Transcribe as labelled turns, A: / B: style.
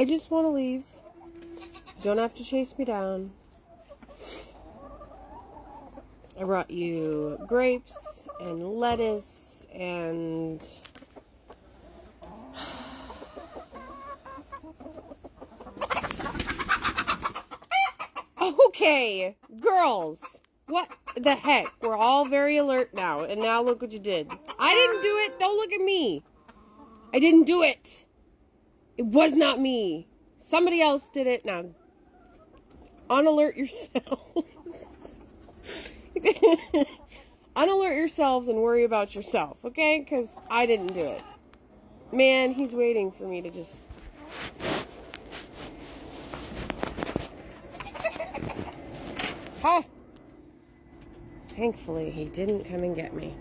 A: I just want to leave. You don't have to chase me down. I brought you grapes and lettuce and... Okay, girls. What the heck? We're all very alert now, and now look what you did. I didn't do it. Don't look at me. I didn't do it. It was not me. Somebody else did it. Now, unalert yourselves. Unalert yourselves and worry about yourself, okay? Because I didn't do it. Man, he's waiting for me to just... Huh. Thankfully, he didn't come and get me.